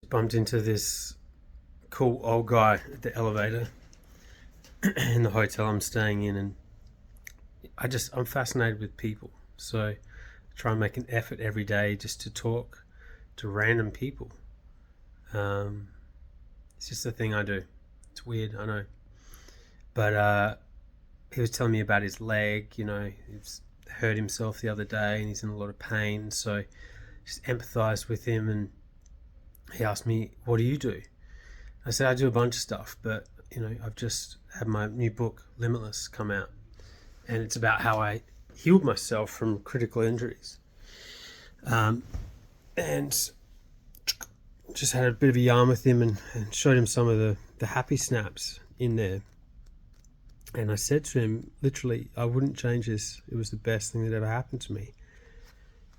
bumped into this cool old guy at the elevator in the hotel I'm staying in, and I'm fascinated with people. So I try and make an effort every day just to talk to random people. It's just a thing I do. It's weird, I know. But he was telling me about his leg. He's hurt himself the other day and he's in a lot of pain. So just empathized with him, and he asked me, "What do you do?" I said, "I do a bunch of stuff, but I've just had my new book, Limitless, come out, and it's about how I healed myself from critical injuries." And just had a bit of a yarn with him, and showed him some of the happy snaps in there. And I said to him, literally, I wouldn't change this. It was the best thing that ever happened to me.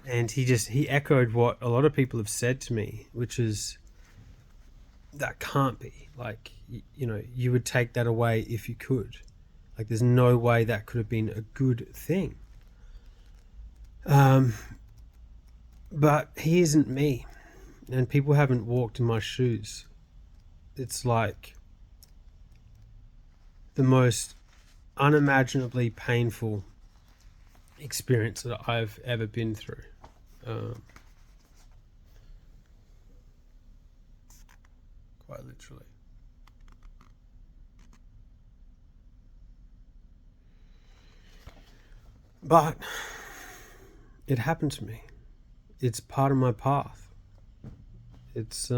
And he echoed what a lot of people have said to me, which is, that can't be. Like, you would take that away if you could. Like, there's no way that could have been a good thing. But he isn't me. And people haven't walked in my shoes. It's like the most unimaginably painful experience that I've ever been through. Quite literally. But it happened to me. It's part of my path. It's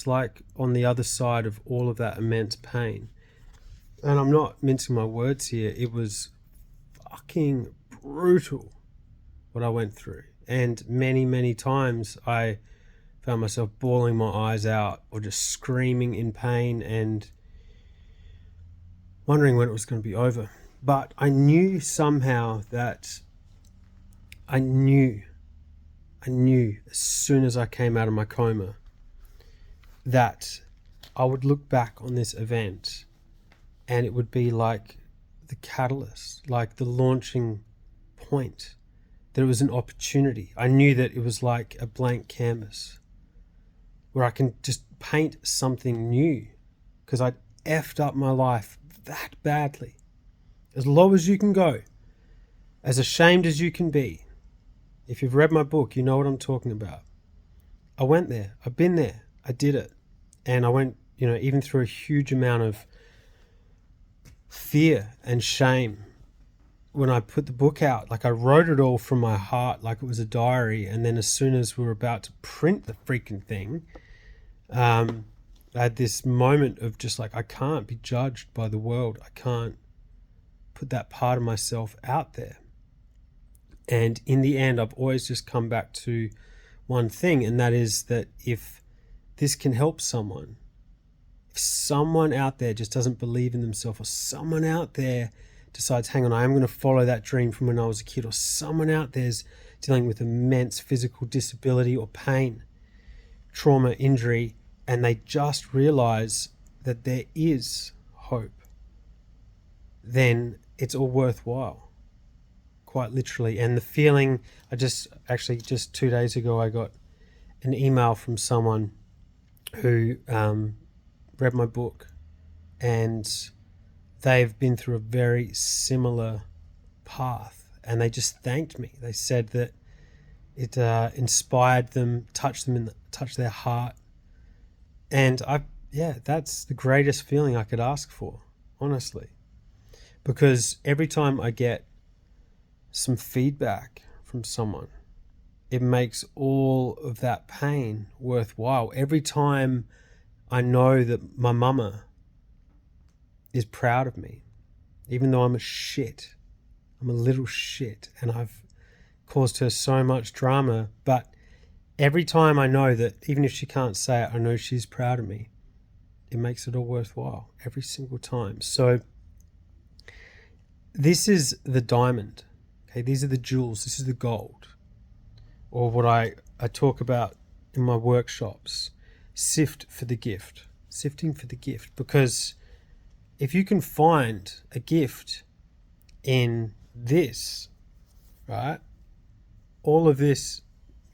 like on the other side of all of that immense pain. And I'm not mincing my words here. It was fucking brutal what I went through. And many, many times I found myself bawling my eyes out or just screaming in pain and wondering when it was going to be over. But I knew somehow that I knew as soon as I came out of my coma that I would look back on this event and it would be like the catalyst, like the launching point, that it was an opportunity. I knew that it was like a blank canvas where I can just paint something new, because I'd effed up my life that badly. As low as you can go, as ashamed as you can be. If you've read my book, you know what I'm talking about. I went there. I've been there. I did it. And I went, even through a huge amount of fear and shame when I put the book out. Like, I wrote it all from my heart like it was a diary. And then as soon as we were about to print the freaking thing, I had this moment of just like, I can't be judged by the world. I can't put that part of myself out there. And in the end, I've always just come back to one thing, and that is that if this can help someone, if someone out there just doesn't believe in themselves, or someone out there decides, hang on, I am going to follow that dream from when I was a kid, or someone out there's dealing with immense physical disability or pain, trauma, injury, and they just realize that there is hope, then it's all worthwhile. Quite literally. And the feeling, just 2 days ago, I got an email from someone who read my book, and they've been through a very similar path, and they just thanked me. They said that it inspired them, touched their heart, and that's the greatest feeling I could ask for, honestly, because every time I get some feedback from someone, it makes all of that pain worthwhile. Every time I know that my mama is proud of me, even though I'm a little shit, and I've caused her so much drama, but every time I know that, even if she can't say it, I know she's proud of me, it makes it all worthwhile every single time. So this is the diamond. Okay, these are the jewels. This is the gold. Or what I talk about in my workshops, sift for the gift. Sifting for the gift. Because if you can find a gift in this, right, all of this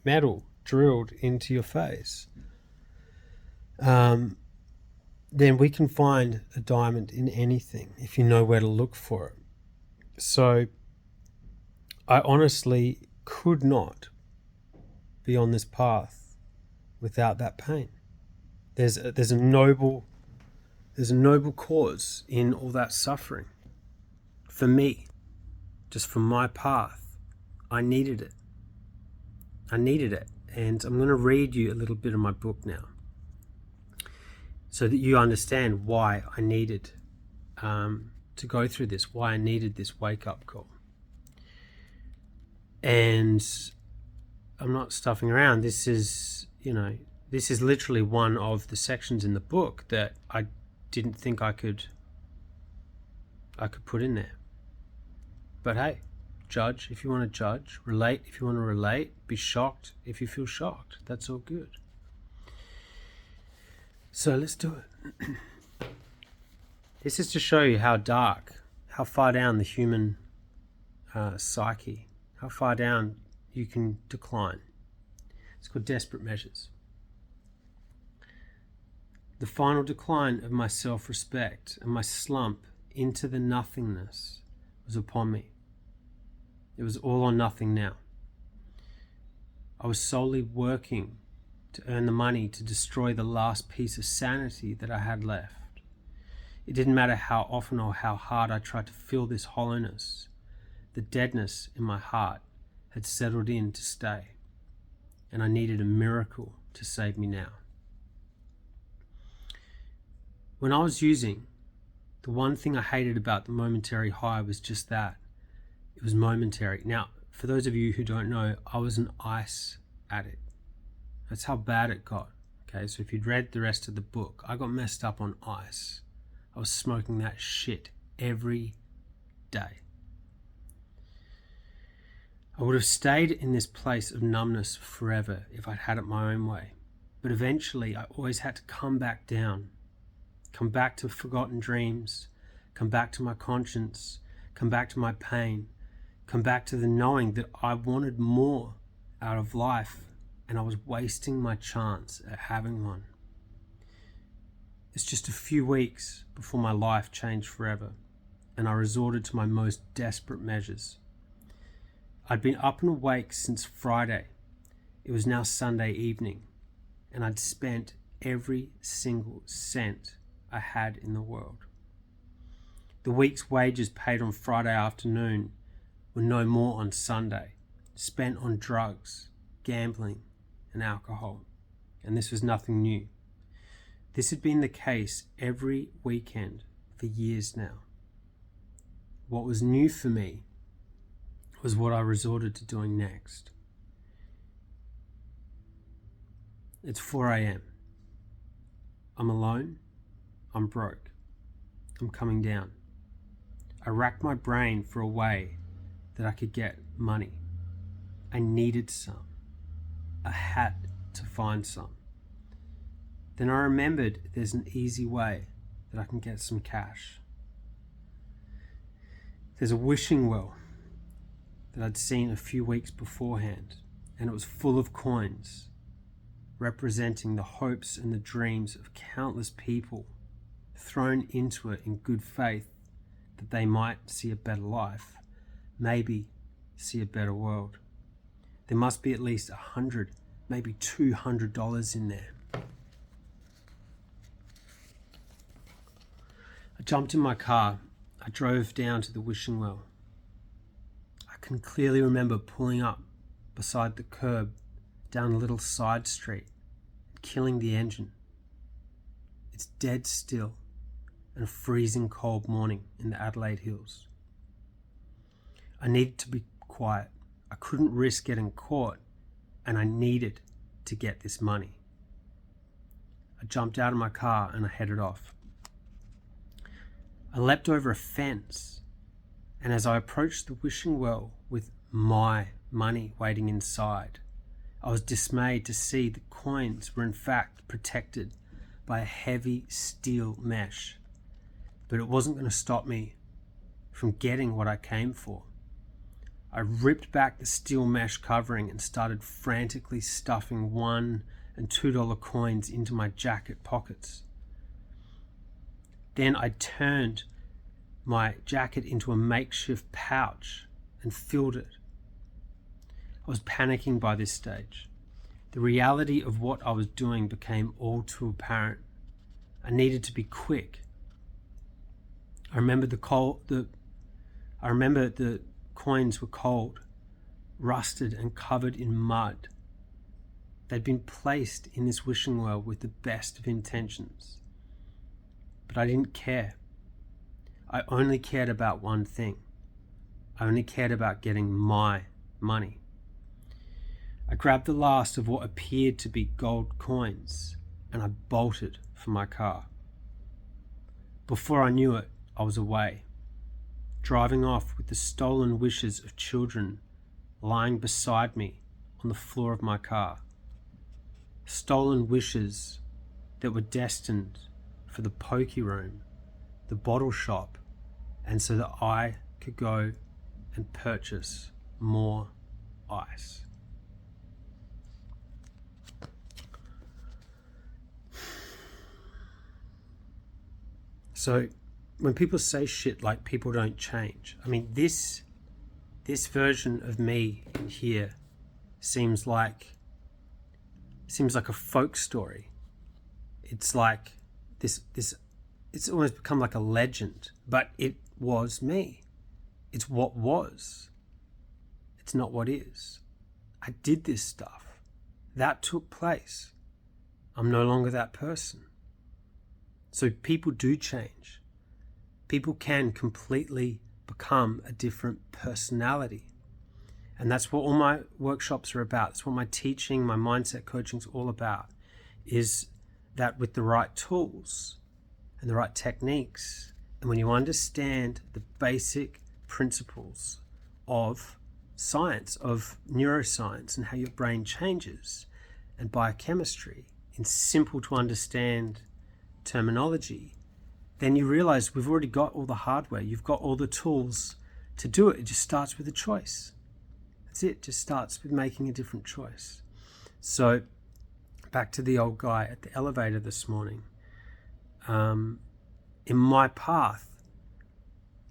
metal drilled into your face, then we can find a diamond in anything if you know where to look for it. So I honestly could not be on this path without that pain. There's a noble cause in all that suffering. For me, just for my path, I needed it. And I'm going to read you a little bit of my book now, so that you understand why I needed to go through this, why I needed this wake-up call. And I'm not stuffing around. This is literally one of the sections in the book that I didn't think I could put in there. But hey, judge if you want to judge, relate if you want to relate, be shocked if you feel shocked. That's all good. So let's do it. This is to show you how dark, how far down the human psyche, how far down you can decline. It's called Desperate Measures. The final decline of my self-respect and my slump into the nothingness was upon me. It was all or nothing now. I was solely working to earn the money to destroy the last piece of sanity that I had left. It didn't matter how often or how hard I tried to fill this hollowness. The deadness in my heart had settled in to stay, and I needed a miracle to save me now. When I was using, the one thing I hated about the momentary high was just that. It was momentary. Now, for those of you who don't know, I was an ice addict. That's how bad it got. Okay, so if you'd read the rest of the book, I got messed up on ice. I was smoking that shit every day. I would have stayed in this place of numbness forever if I'd had it my own way. But eventually, I always had to come back down. Come back to forgotten dreams. Come back to my conscience. Come back to my pain. Come back to the knowing that I wanted more out of life and I was wasting my chance at having one. It's just a few weeks before my life changed forever and I resorted to my most desperate measures. I'd been up and awake since Friday. It was now Sunday evening and I'd spent every single cent I had in the world. The week's wages paid on Friday afternoon were no more on Sunday, spent on drugs, gambling, and alcohol. And this was nothing new. This had been the case every weekend for years now. What was new for me was what I resorted to doing next. It's 4 a.m. I'm alone. I'm broke. I'm coming down. I racked my brain for a way that I could get money. I needed some. I had to find some. Then I remembered there's an easy way that I can get some cash. There's a wishing well that I'd seen a few weeks beforehand, and it was full of coins representing the hopes and the dreams of countless people thrown into it in good faith that they might see a better life, maybe see a better world. There must be at least $100, maybe $200 in there. I jumped in my car. I drove down to the wishing well. I can clearly remember pulling up beside the curb down a little side street and killing the engine. It's dead still and a freezing cold morning in the Adelaide Hills. I needed to be quiet. I couldn't risk getting caught, and I needed to get this money. I jumped out of my car and I headed off. I leapt over a fence, and as I approached the wishing well with my money waiting inside, I was dismayed to see the coins were in fact protected by a heavy steel mesh. But it wasn't going to stop me from getting what I came for. I ripped back the steel mesh covering and started frantically stuffing $1 and $2 coins into my jacket pockets. Then I turned my jacket into a makeshift pouch and filled it. I was panicking by this stage. The reality of what I was doing became all too apparent. I needed to be quick. I remember the coins were cold, rusted and covered in mud. They'd been placed in this wishing well with the best of intentions. But I didn't care. I only cared about one thing. I only cared about getting my money. I grabbed the last of what appeared to be gold coins and I bolted for my car. Before I knew it, I was away, driving off with the stolen wishes of children lying beside me on the floor of my car. Stolen wishes that were destined for the pokey room, the bottle shop, and so that I could go and purchase more ice. So when people say shit like people don't change, I mean, this version of me in here seems like a folk story. It's like this it's almost become like a legend, but it was me. It's what was. It's not what is. I did this stuff. That took place. I'm no longer that person. So people do change. People can completely become a different personality. And that's what all my workshops are about. That's what my teaching, my mindset coaching is all about, is that with the right tools and the right techniques, and when you understand the basic principles of science, of neuroscience and how your brain changes, and biochemistry in simple to understand terminology, then you realize we've already got all the hardware. You've got all the tools to do it. It just starts with a choice. That's it. Just starts with making a different choice. So back to the old guy at the elevator this morning. In my path,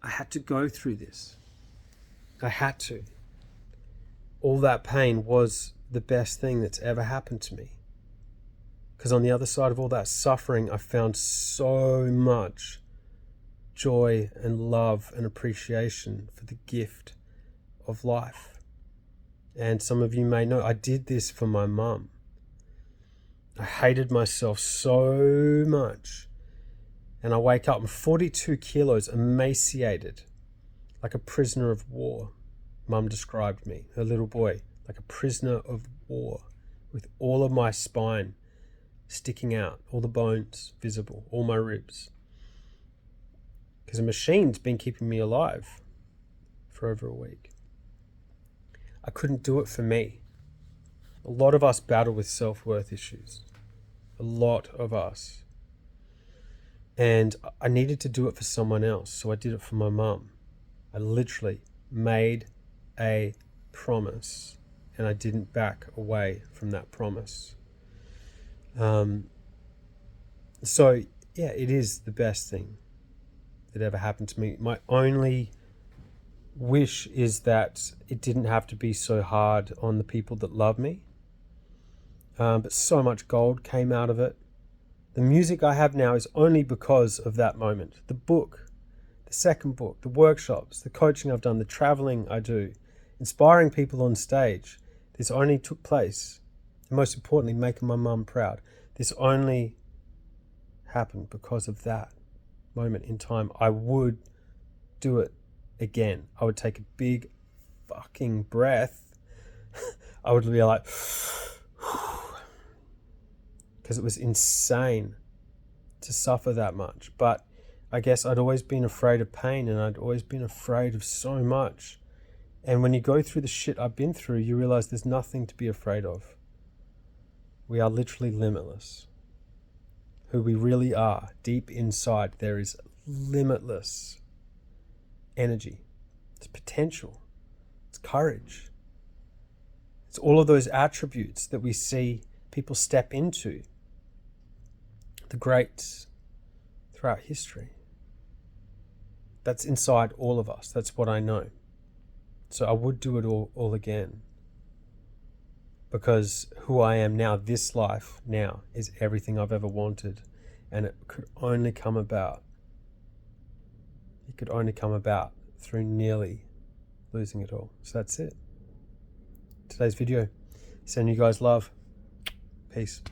I had to go through this. I had to. All that pain was the best thing that's ever happened to me. Because on the other side of all that suffering, I found so much joy and love and appreciation for the gift of life. And some of you may know, I did this for my mum. I hated myself so much. And I wake up, I'm 42 kilos, emaciated, like a prisoner of war. Mum described me, her little boy, like a prisoner of war, with all of my spine sticking out, all the bones visible, all my ribs. Because a machine's been keeping me alive for over a week. I couldn't do it for me. A lot of us battle with self-worth issues. A lot of us. And I needed to do it for someone else, so I did it for my mum. I literally made a promise, and I didn't back away from that promise. So yeah, it is the best thing that ever happened to me. My only wish is that it didn't have to be so hard on the people that love me. But so much gold came out of it. The music I have now is only because of that moment. The book, the second book, the workshops, the coaching I've done, the traveling I do, inspiring people on stage. This only took place, and most importantly, making my mum proud. This only happened because of that moment in time. I would do it again. I would take a big fucking breath. I would be like, because it was insane to suffer that much. But I guess I'd always been afraid of pain, and I'd always been afraid of so much. And when you go through the shit I've been through, you realize there's nothing to be afraid of. We are literally limitless. Who we really are, deep inside, there is limitless energy. It's potential. It's courage. It's all of those attributes that we see people step into, the greats throughout history. That's inside all of us. That's what I know. So I would do it all again. Because who I am now, this life now, is everything I've ever wanted. And it could only come about. It could only come about through nearly losing it all. So that's it. Today's video. Sending you guys love. Peace.